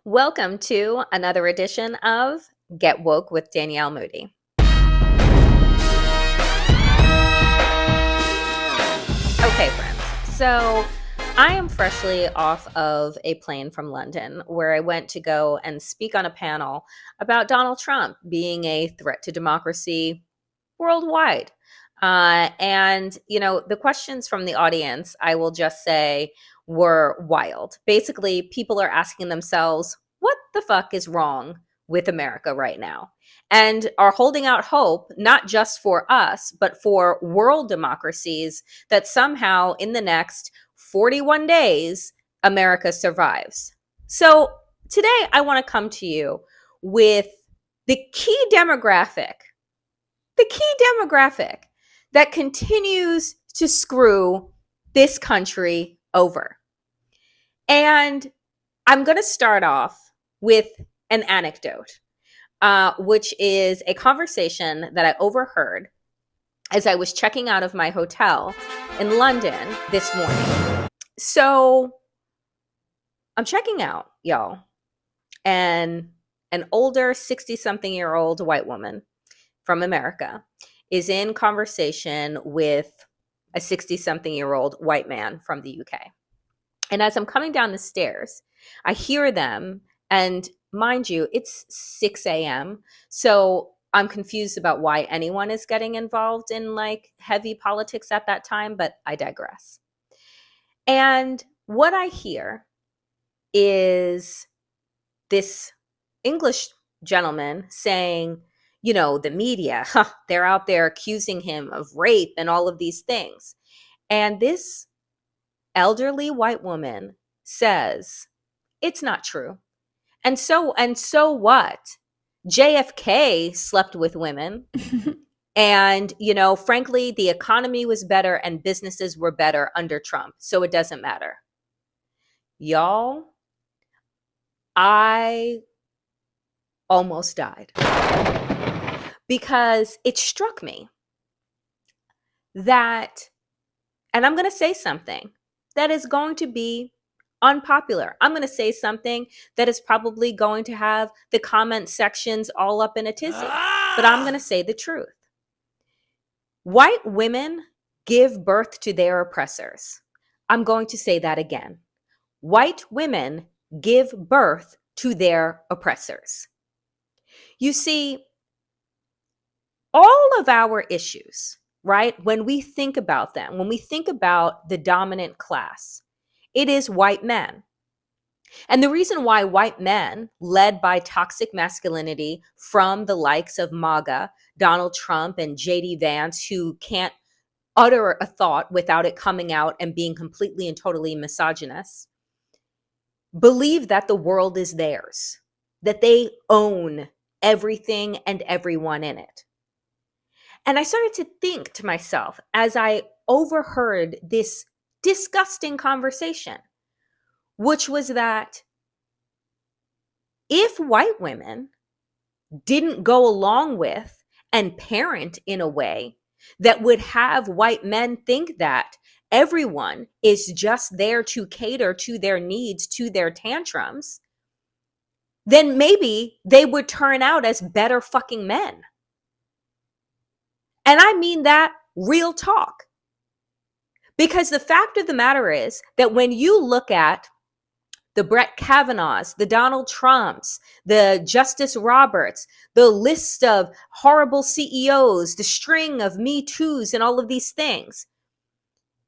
Welcome to another edition of Get Woke with Danielle Moody. Okay, friends. So I am freshly off of a plane from London where I went to go and speak on a panel about Donald Trump being a threat to democracy worldwide. The questions from the audience, I will just say, were wild. Basically, people are asking themselves, what the fuck is wrong with America right now? And are holding out hope, not just for us, but for world democracies, that somehow in the next 41 days, America survives. So today, I want to come to you with the key demographic that continues to screw this country over. And I'm going to start off with an anecdote, which is a conversation that I overheard as I was checking out of my hotel in London this morning. So I'm checking out, y'all, and an older 60-something-year-old white woman from America is in conversation with a 60-something-year-old white man from the UK. And as I'm coming down the stairs, I hear them, and mind you, it's 6 a.m. So I'm confused about why anyone is getting involved in like heavy politics at that time, but I digress. And what I hear is this English gentleman saying, the media, they're out there accusing him of rape and all of these things. And this elderly white woman says, it's not true. And so what? JFK slept with women. And, frankly, the economy was better and businesses were better under Trump. So it doesn't matter. Y'all, I almost died. Because it struck me that, and I'm going to say something that is going to be unpopular. I'm going to say something that is probably going to have the comment sections all up in a tizzy, but I'm going to say the truth. White women give birth to their oppressors. I'm going to say that again. White women give birth to their oppressors. You see, all of our issues, right? When we think about them, when we think about the dominant class, it is white men. And the reason why white men, led by toxic masculinity from the likes of MAGA, Donald Trump and JD Vance, who can't utter a thought without it coming out and being completely and totally misogynist, believe that the world is theirs, that they own everything and everyone in it. And I started to think to myself as I overheard this disgusting conversation, which was that if white women didn't go along with and parent in a way that would have white men think that everyone is just there to cater to their needs, to their tantrums, then maybe they would turn out as better fucking men. And I mean that real talk. Because the fact of the matter is that when you look at the Brett Kavanaughs, the Donald Trumps, the Justice Roberts, the list of horrible CEOs, the string of Me Too's and all of these things,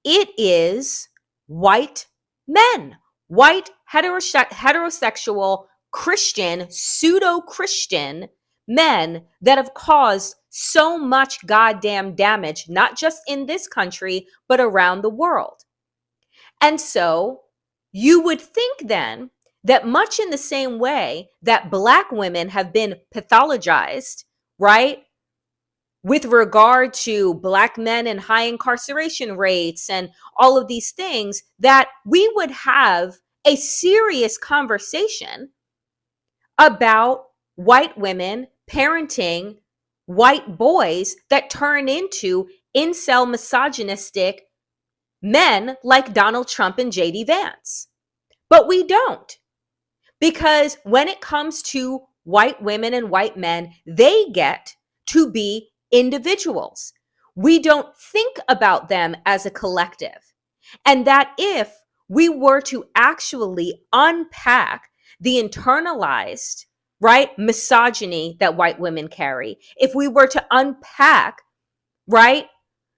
it is white men, white heterosexual Christian, pseudo-Christian men that have caused so much goddamn damage, not just in this country, but around the world. And so you would think then that much in the same way that Black women have been pathologized, right? With regard to Black men and high incarceration rates and all of these things, that we would have a serious conversation about white women parenting white boys that turn into incel misogynistic men like Donald Trump and JD Vance. But we don't. Because when it comes to white women and white men, they get to be individuals. We don't think about them as a collective. And that if we were to actually unpack the internalized, right, misogyny that white women carry, if we were to unpack, right,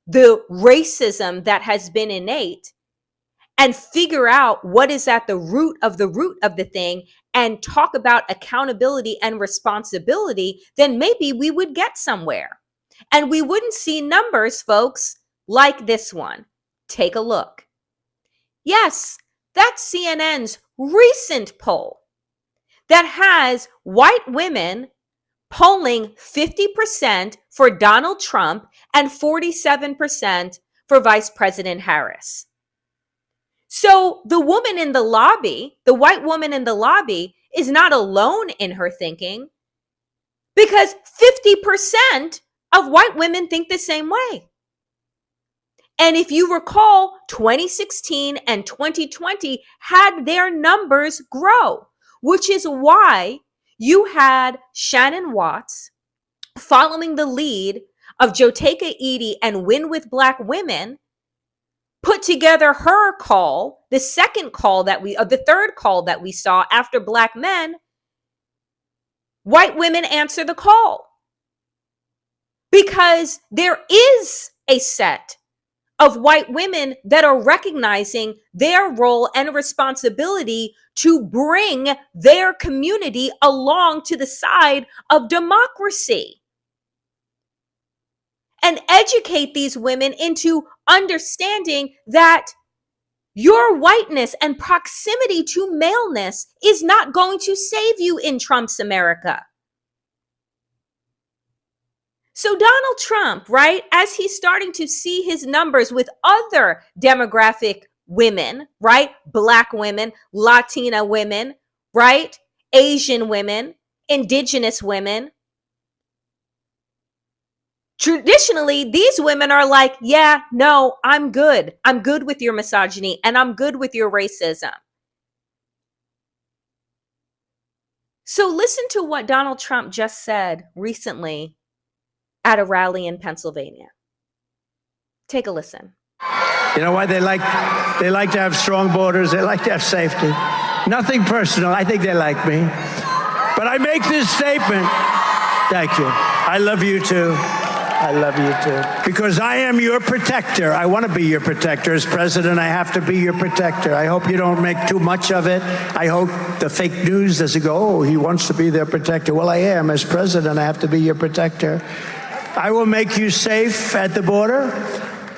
the racism that has been innate, and figure out what is at the root of the thing and talk about accountability and responsibility, then maybe we would get somewhere. And we wouldn't see numbers, folks, like this one. Take a look. Yes, that's CNN's recent poll that has white women polling 50% for Donald Trump and 47% for Vice President Harris. So the woman in the lobby, the white woman in the lobby, is not alone in her thinking, because 50% of white women think the same way. And if you recall, 2016 and 2020 had their numbers grow, which is why you had Shannon Watts following the lead of Joteka Edie and Win with Black Women put together her call, the third call that we saw after Black men. White women answer the call because there is a set of white women that are recognizing their role and responsibility to bring their community along to the side of democracy and educate these women into understanding that your whiteness and proximity to maleness is not going to save you in Trump's America. So Donald Trump, right, as he's starting to see his numbers with other demographic women, right, Black women, Latina women, right, Asian women, indigenous women, traditionally, these women are like, yeah, no, I'm good. I'm good with your misogyny and I'm good with your racism. So listen to what Donald Trump just said recently at a rally in Pennsylvania. Take a listen. You know why they like to have strong borders? They like to have safety. Nothing personal. I think they like me. But I make this statement. Thank you. I love you too. I love you too. Because I am your protector. I want to be your protector. As president, I have to be your protector. I hope you don't make too much of it. I hope the fake news doesn't go, oh, he wants to be their protector. Well, I am. As president, I have to be your protector. I will make you safe at the border,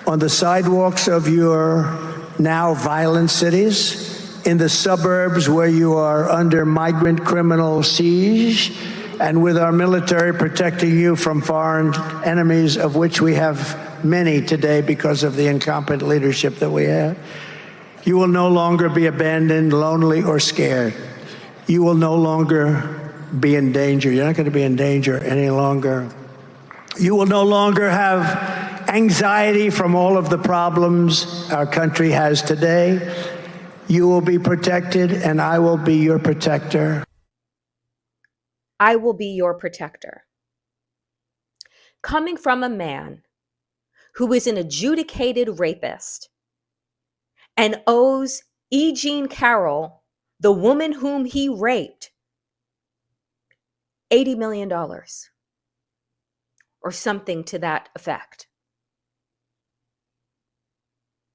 on the sidewalks of your now violent cities, in the suburbs where you are under migrant criminal siege, and with our military protecting you from foreign enemies, of which we have many today because of the incompetent leadership that we have. You will no longer be abandoned, lonely, or scared. You will no longer be in danger. You're not going to be in danger any longer. You will no longer have anxiety from all of the problems our country has today. You will be protected, and I will be your protector. I will be your protector. Coming from a man who is an adjudicated rapist and owes E. Jean Carroll, the woman whom he raped, $80 million or something to that effect.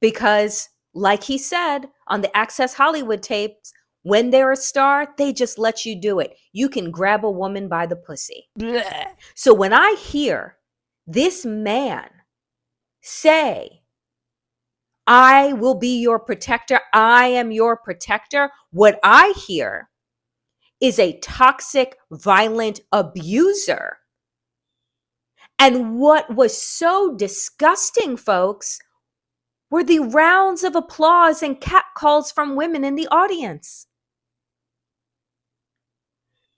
Because, like he said on the Access Hollywood tapes, when they're a star, they just let you do it. You can grab a woman by the pussy. Blech. So when I hear this man say, I will be your protector, I am your protector, what I hear is a toxic, violent abuser. And what was so disgusting, folks, were the rounds of applause and catcalls from women in the audience.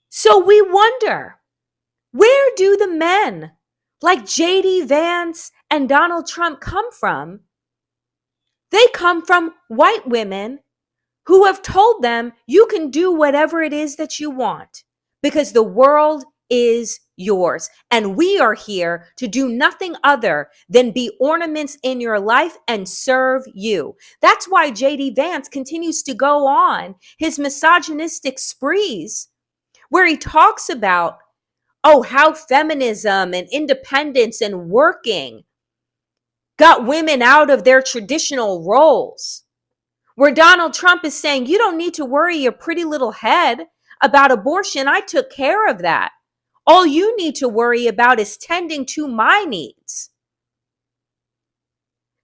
So we wonder, where do the men like J.D. Vance and Donald Trump come from? They come from white women who have told them you can do whatever it is that you want because the world is yours. And we are here to do nothing other than be ornaments in your life and serve you. That's why JD Vance continues to go on his misogynistic sprees where he talks about, oh, how feminism and independence and working got women out of their traditional roles. Where Donald Trump is saying, you don't need to worry your pretty little head about abortion. I took care of that. All you need to worry about is tending to my needs.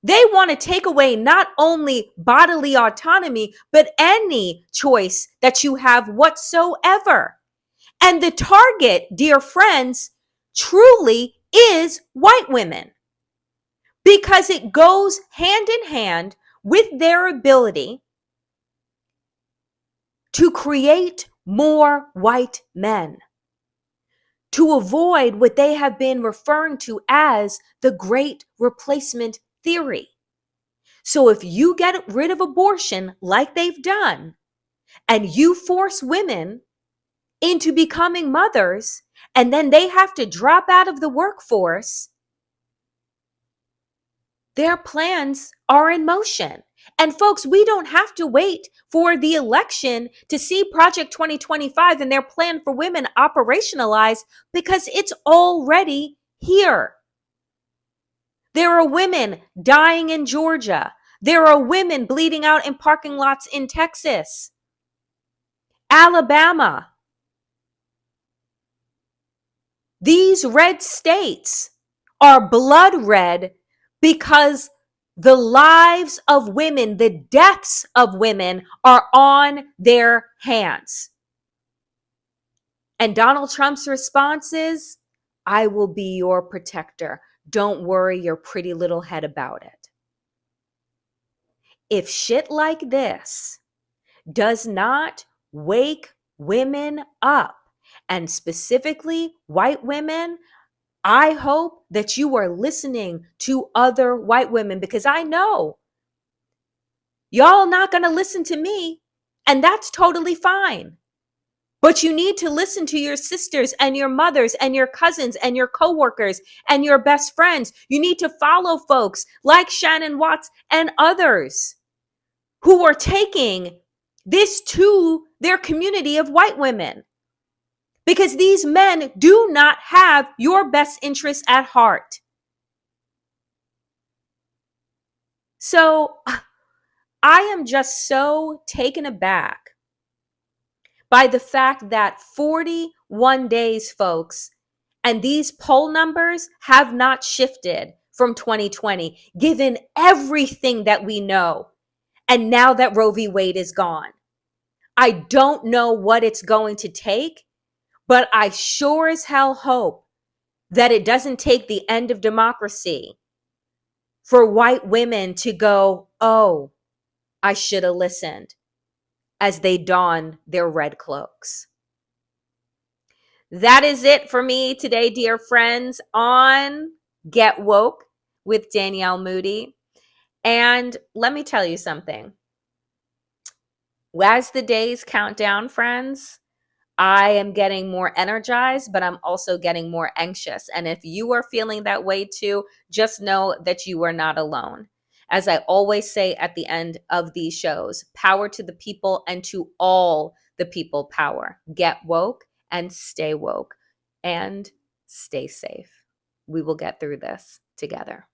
They want to take away not only bodily autonomy, but any choice that you have whatsoever. And the target, dear friends, truly is white women because it goes hand in hand with their ability to create more white men, to avoid what they have been referring to as the great replacement theory. So if you get rid of abortion like they've done, and you force women into becoming mothers, and then they have to drop out of the workforce, their plans are in motion. And folks, we don't have to wait for the election to see Project 2025 and their plan for women operationalized because it's already here. There are women dying in Georgia. There are women bleeding out in parking lots in Texas, Alabama. These red states are blood red because the lives of women, the deaths of women are on their hands. And Donald Trump's response is, I will be your protector. Don't worry your pretty little head about it. If shit like this does not wake women up, and specifically white women, I hope that you are listening to other white women because I know y'all not going to listen to me, and that's totally fine. But you need to listen to your sisters and your mothers and your cousins and your coworkers and your best friends. You need to follow folks like Shannon Watts and others who are taking this to their community of white women. Because these men do not have your best interests at heart. So I am just so taken aback by the fact that 41 days, folks, and these poll numbers have not shifted from 2020, given everything that we know. And now that Roe v. Wade is gone, I don't know what it's going to take, but I sure as hell hope that it doesn't take the end of democracy for white women to go, oh, I should have listened, as they don their red cloaks. That is it for me today, dear friends, on Get Woke with Danielle Moody. And let me tell you something. As the days count down, friends, I am getting more energized, but I'm also getting more anxious. And if you are feeling that way too, just know that you are not alone. As I always say at the end of these shows, power to the people and to all the people power. Get woke and stay woke and stay safe. We will get through this together.